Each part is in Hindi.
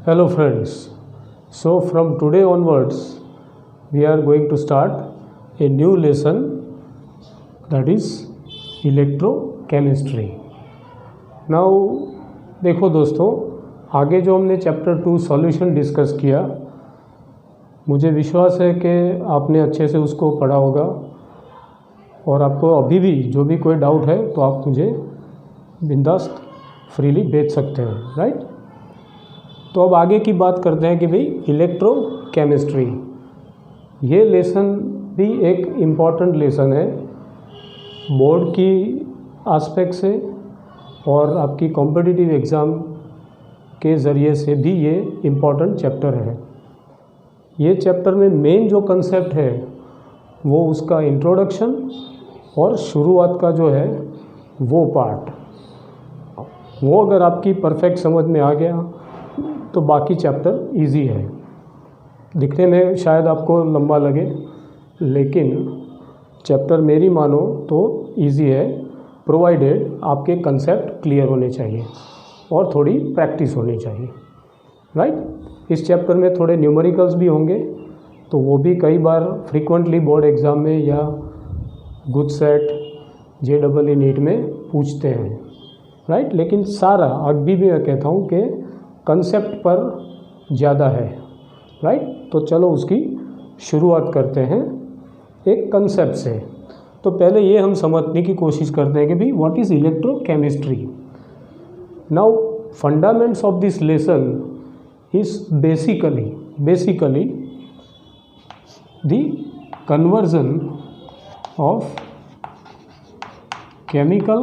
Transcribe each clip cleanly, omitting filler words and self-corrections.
Hello friends. So from today onwards we are going to start a new lesson, that is electrochemistry. Now देखो दोस्तों, आगे जो हमने चैप्टर 2 सॉल्यूशन डिस्कस किया, मुझे विश्वास है कि आपने अच्छे से उसको पढ़ा होगा और आपको अभी भी जो भी कोई डाउट है तो आप मुझे बिंदास्त फ्रीली भेज सकते हैं, राइट। तो अब आगे की बात करते हैं कि भाई इलेक्ट्रोकेमिस्ट्री, ये लेसन भी एक इम्पॉर्टेंट लेसन है बोर्ड की आस्पेक्ट से और आपकी कॉम्पिटिटिव एग्ज़ाम के ज़रिए से भी ये इम्पॉर्टेंट चैप्टर है। ये चैप्टर में मेन जो कंसेप्ट है वो उसका इंट्रोडक्शन और शुरुआत का जो है वो पार्ट, वो अगर आपकी परफेक्ट समझ में आ गया तो बाकी चैप्टर इजी है। दिखने में शायद आपको लंबा लगे, लेकिन चैप्टर मेरी मानो तो इजी है, प्रोवाइडेड आपके कंसेप्ट क्लियर होने चाहिए और थोड़ी प्रैक्टिस होनी चाहिए, राइट। इस चैप्टर में थोड़े न्यूमेरिकल्स भी होंगे, तो वो भी कई बार फ्रीक्वेंटली बोर्ड एग्ज़ाम में या गुड सेट JEE नीट में पूछते हैं, राइट। लेकिन सारा अभी भी मैं कहता हूँ कि कंसेप्ट पर ज़्यादा है, राइट। तो चलो उसकी शुरुआत करते हैं एक कंसेप्ट से। तो पहले ये हम समझने की कोशिश करते हैं कि भाई what is electrochemistry. Now fundamentals of this lesson is basically the conversion of chemical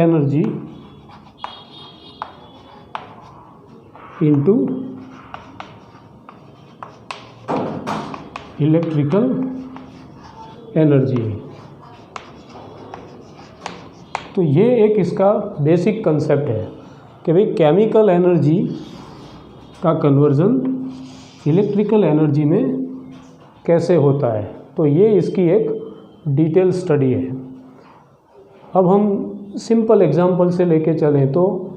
energy into electrical energy. तो ये एक इसका बेसिक कंसेप्ट है कि भाई केमिकल एनर्जी का कन्वर्जन इलेक्ट्रिकल एनर्जी में कैसे होता है। तो ये इसकी एक डिटेल स्टडी है। अब हम सिंपल एग्जांपल से लेके चलें तो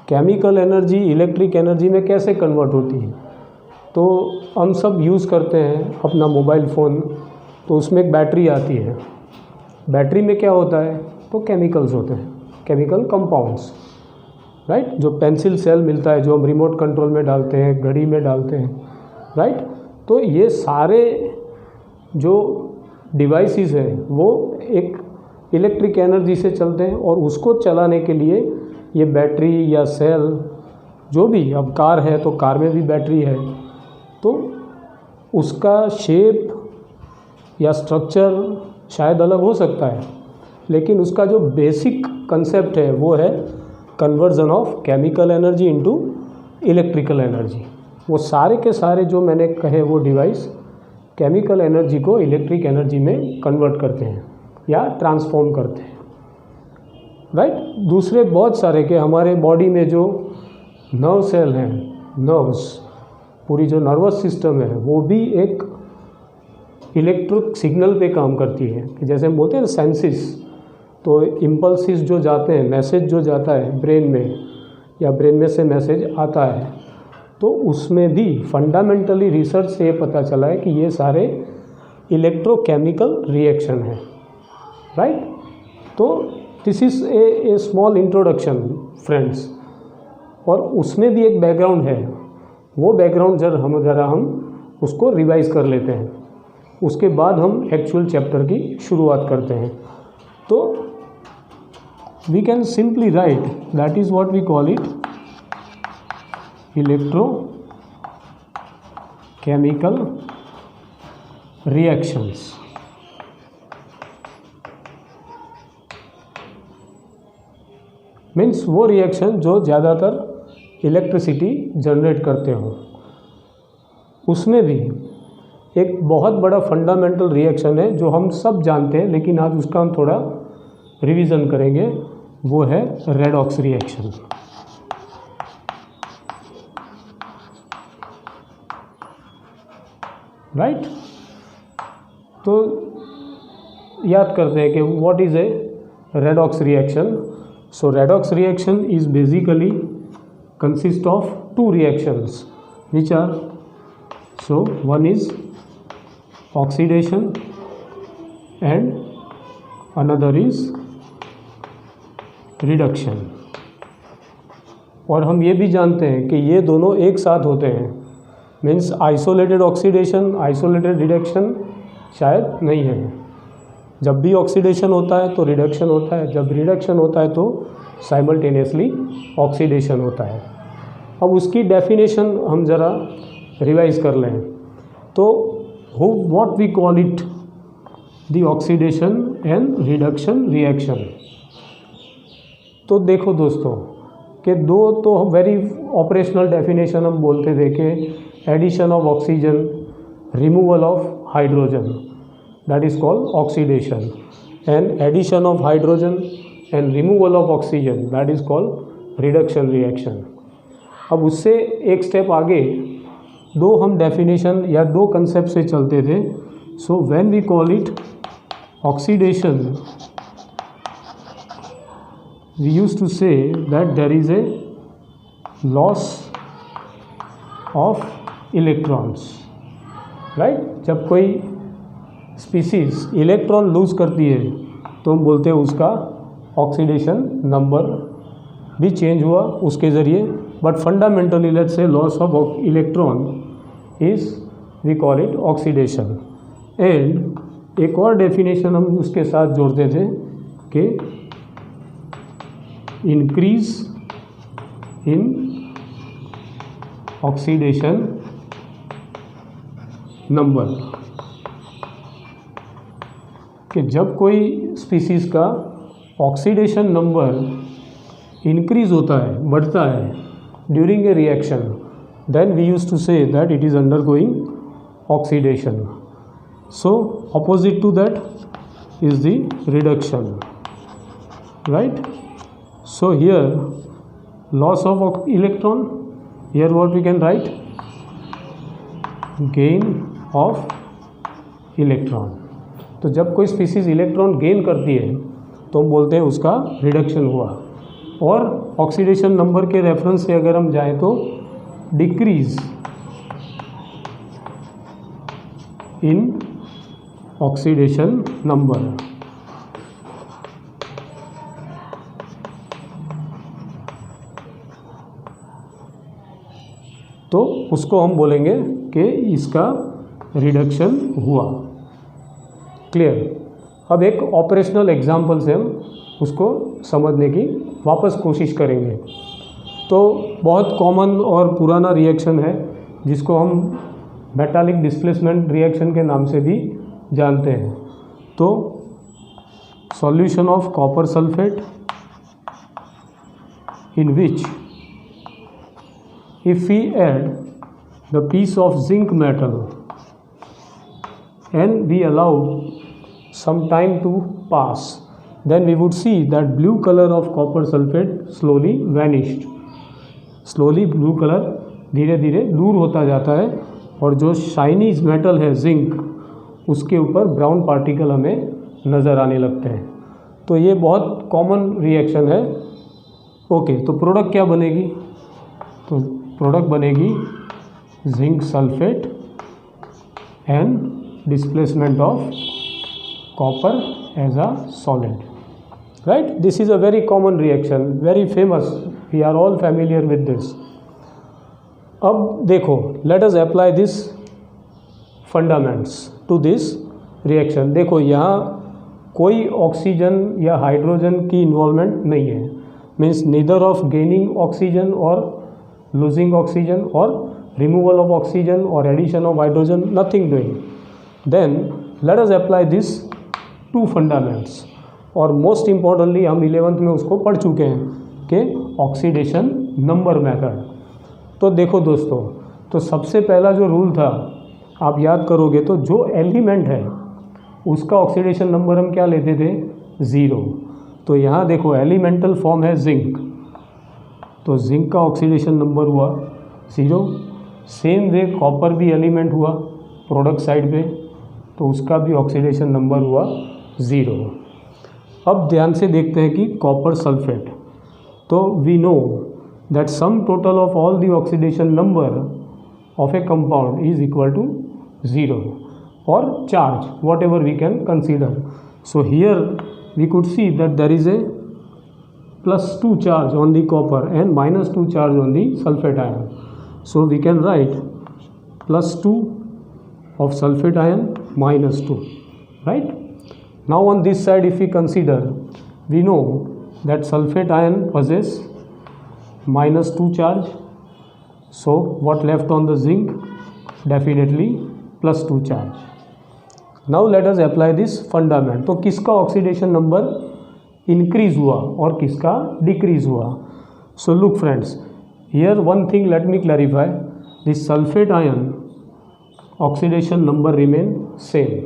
केमिकल एनर्जी इलेक्ट्रिक एनर्जी में कैसे कन्वर्ट होती है। तो हम सब यूज़ करते हैं अपना मोबाइल फ़ोन, तो उसमें एक बैटरी आती है। बैटरी में क्या होता है, तो केमिकल्स होते हैं, केमिकल कंपाउंड्स, राइट। जो पेंसिल सेल मिलता है, जो हम रिमोट कंट्रोल में डालते हैं, घड़ी में डालते हैं, राइट। तो ये सारे जो डिवाइसेस हैं वो एक इलेक्ट्रिक एनर्जी से चलते हैं और उसको चलाने के लिए ये बैटरी या सेल जो भी, अब कार है तो कार में भी बैटरी है, तो उसका शेप या स्ट्रक्चर शायद अलग हो सकता है, लेकिन उसका जो बेसिक कंसेप्ट है वो है conversion of chemical energy into electrical energy. वो सारे के सारे जो मैंने कहे वो डिवाइस केमिकल एनर्जी को इलेक्ट्रिक एनर्जी में कन्वर्ट करते हैं या ट्रांसफॉर्म करते हैं, राइट। दूसरे बहुत सारे के हमारे बॉडी में जो नर्व सेल हैं, नर्व्स, पूरी जो नर्वस सिस्टम है वो भी एक इलेक्ट्रिक सिग्नल पे काम करती है। कि जैसे हम बोलते हैं सेंसिस, तो इम्पल्सिस जो जाते हैं, मैसेज जो जाता है ब्रेन में या ब्रेन में से मैसेज आता है, तो उसमें भी फंडामेंटली रिसर्च से ये पता चला है कि ये सारे इलेक्ट्रोकेमिकल रिएक्शन है, राइट। तो this is a small introduction friends, और उसमें भी एक बैकग्राउंड है। वो बैकग्राउंड ज़रा हम उसको रिवाइज कर लेते हैं, उसके बाद हम एक्चुअल चैप्टर की शुरुआत करते हैं। तो we can simply write that is what we call it electrochemical reactions. Means वो रिएक्शन जो ज़्यादातर इलेक्ट्रिसिटी जनरेट करते हो। उसमें भी एक बहुत बड़ा फंडामेंटल रिएक्शन है जो हम सब जानते हैं, लेकिन आज उसका हम थोड़ा रिवीजन करेंगे, वो है रेडॉक्स रिएक्शन, राइट। तो याद करते हैं कि what is a redox reaction. So redox reaction is basically consist of two reactions, which are, so one is oxidation and another is reduction. और हम ये भी जानते हैं कि ये दोनों एक साथ होते हैं, means isolated oxidation isolated reduction शायद नहीं है. जब भी ऑक्सीडेशन होता है तो रिडक्शन होता है, जब रिडक्शन होता है तो साइमल्टेनियसली ऑक्सीडेशन होता है. अब उसकी डेफिनेशन हम ज़रा रिवाइज कर लें. तो what we call it the oxidation and reduction reaction. तो देखो दोस्तों कि दो तो वेरी ऑपरेशनल डेफिनेशन हम बोलते थे कि addition of oxygen, removal of hydrogen, that is called oxidation, and addition of hydrogen and removal of oxygen, that is called reduction reaction. अब उससे एक स्टेप आगे दो हम डेफिनेशन या दो कंसेप्ट से चलते थे. So when we call it oxidation, we used to say that there is a loss of electrons, right. जब कोई स्पीसीज इलेक्ट्रॉन लूज़ करती है तो हम बोलते हैं उसका ऑक्सीडेशन नंबर भी चेंज हुआ उसके ज़रिए. But fundamentally let's say loss of electron is we call it oxidation. And एक और डेफिनेशन हम उसके साथ जोड़ते थे कि इंक्रीज इन ऑक्सीडेशन नंबर, कि जब कोई स्पीसीज़ का ऑक्सीडेशन नंबर इंक्रीज होता है, बढ़ता है during a reaction, then we use to say that it is undergoing oxidation. So opposite to that is the reduction, right. So here loss of electron, here what we can write, gain of electron. तो जब कोई स्पीसीज़ इलेक्ट्रॉन गेन करती है तो हम बोलते हैं उसका रिडक्शन हुआ. और ऑक्सीडेशन नंबर के रेफरेंस से अगर हम जाएं तो डिक्रीज इन ऑक्सीडेशन नंबर. तो उसको हम बोलेंगे कि इसका रिडक्शन हुआ. क्लियर. अब एक ऑपरेशनल एग्जांपल से हम उसको समझने की वापस कोशिश करेंगे. तो बहुत कॉमन और पुराना रिएक्शन है जिसको हम मेटालिक डिस्प्लेसमेंट रिएक्शन के नाम से भी जानते हैं. तो solution of copper sulphate in which if we add the piece of zinc metal and we allow some time to pass, then we would see that blue color of copper sulfate slowly vanished. slowly blue color धीरे धीरे दूर होता जाता है और जो शाइनी मेटल है जिंक, उसके ऊपर ब्राउन पार्टिकल हमें नज़र आने लगते हैं. तो ये बहुत कॉमन रिएक्शन है. ओके, तो प्रोडक्ट क्या बनेगी? तो प्रोडक्ट बनेगी zinc sulphate and displacement of copper as a solid, right. This is a very common reaction, very famous, we are all familiar with this. अब देखो, let us apply this fundamentals to this reaction. देखो यहाँ कोई ऑक्सीजन या हाइड्रोजन की इन्वॉल्वमेंट नहीं है, means neither of gaining oxygen और losing oxygen or removal of oxygen or addition of hydrogen, nothing doing. Then let us apply this two fundamentals. और most importantly हम 11th में उसको पढ़ चुके हैं कि ऑक्सीडेशन नंबर मेथड. तो देखो दोस्तों, तो सबसे पहला जो रूल था आप याद करोगे तो जो एलिमेंट है उसका ऑक्सीडेशन नंबर हम क्या लेते थे? 0. तो यहाँ देखो एलिमेंटल फॉर्म है जिंक, तो जिंक का ऑक्सीडेशन नंबर हुआ 0. सेम वे कॉपर भी एलिमेंट हुआ प्रोडक्ट साइड पे, तो उसका भी ऑक्सीडेशन नंबर हुआ 0. अब ध्यान से देखते हैं कि कॉपर सल्फेट, तो we know that sum total of all the oxidation number of a compound is equal to 0, or charge, whatever we can consider. So here we could see that there is a +2 charge on the copper and -2 charge on the sulfate ion. So we can write +2 of sulfate ion -2, right? Now on this side, if we consider, we know that sulfate ion possess -2 charge. So what left on the zinc? Definitely +2 charge. Now let us apply this fundament. तो किसका ऑक्सीडेशन नंबर इंक्रीज हुआ और किसका डिक्रीज हुआ? So look friends, here one thing let me clarify, this sulphate ion oxidation number remain same.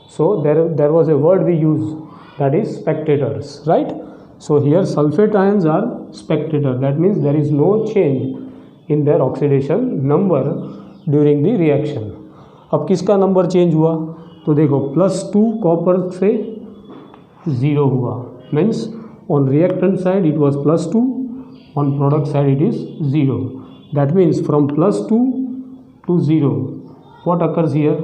So there was a word we use, that is spectators, right? So here sulfate ions are spectator, that means there is no change in their oxidation number during the reaction. अब किसका नंबर चेंज हुआ? तो देखो +2 कॉपर से 0 हुआ, means on reactant side it was +2, on product side it is 0. That means from +2 to 0, what occurs here?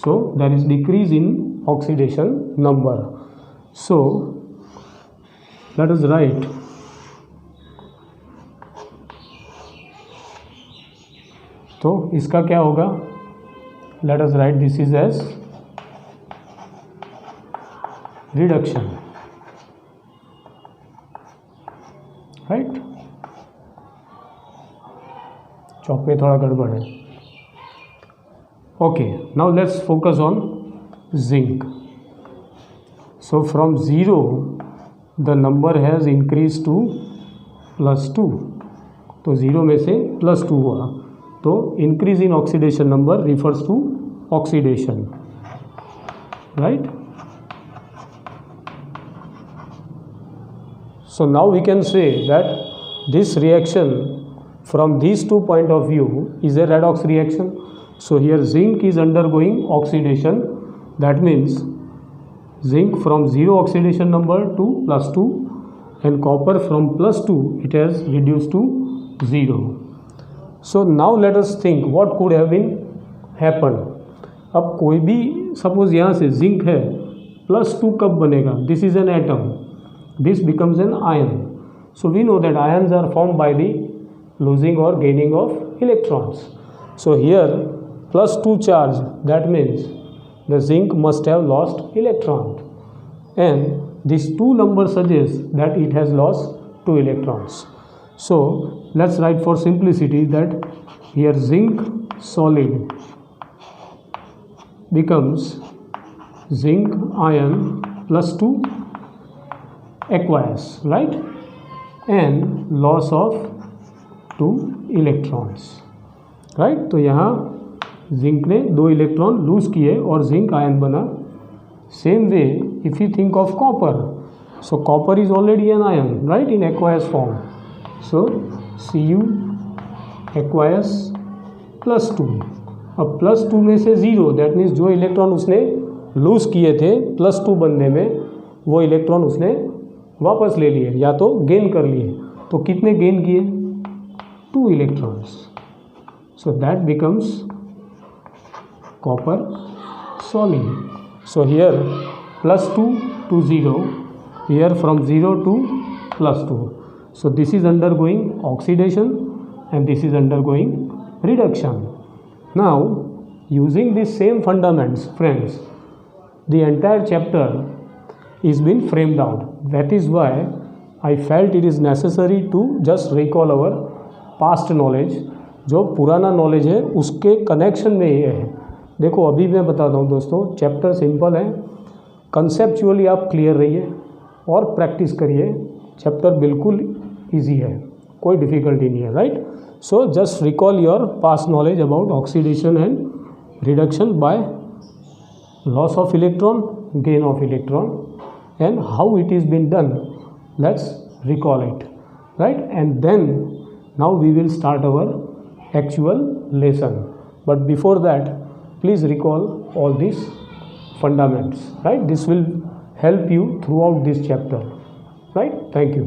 So there is decrease in oxidation number. So let us write तो इसका क्या होगा? Let us write this is as reduction, right? चौक पे थोड़ा गड़बड़ है. Okay, now let's focus on zinc. So from 0 the number has increased to +2. तो 0 में से +2 हुआ, तो increase in oxidation number refers to oxidation, right? So now we can say that this reaction from these two point of view is a redox reaction. So here zinc is undergoing oxidation, that means zinc from 0 oxidation number to +2, and copper from +2 it has reduced to 0. So now let us think what could have been happened. अब कोई भी सपोज यहाँ से जिंक है, +2 कब बनेगा? This is an atom, this becomes an ion. So we know that ions are formed by the losing or gaining of electrons. So here +2 charge, that means the zinc must have lost electron, and this 2 number suggests that it has lost 2 electrons. So let's write for simplicity that here zinc solid becomes zinc ion +2 aqueous, right? And loss of 2 electrons, right? तो यहाँ जिंक ने 2 इलेक्ट्रॉन लूज किए और जिंक आयन बना. Same way if you think of copper, so copper is already an ion, right, in aqueous form. So Cu aqueous +2. अब +2 में से 0, दैट मीन्स जो इलेक्ट्रॉन उसने लूज किए थे +2 बनने में, वो इलेक्ट्रॉन उसने वापस ले लिए या तो गेन कर लिए. तो कितने गेन किए? 2 electrons. So that becomes copper solid. So here +2 to 0, here from 0 to +2. So this is undergoing oxidation and this is undergoing reduction. Now using these same fundaments, friends, the entire chapter is been framed out. That is why I felt it is necessary to just recall our past knowledge. जो पुराना नॉलेज है उसके कनेक्शन में ये है. देखो अभी मैं बताता हूँ दोस्तों, चैप्टर सिंपल है, कंसेप्चुअली आप क्लियर रहिए और प्रैक्टिस करिए. चैप्टर बिल्कुल इजी है, कोई डिफ़िकल्टी नहीं है, right? So just recall your past knowledge about oxidation and reduction by loss of electron, gain of electron, and how it is been done. Let's recall it, right? And then now we will start our actual lesson. But before that please recall all these fundamentals, right? This will help you throughout this chapter, right? Thank you.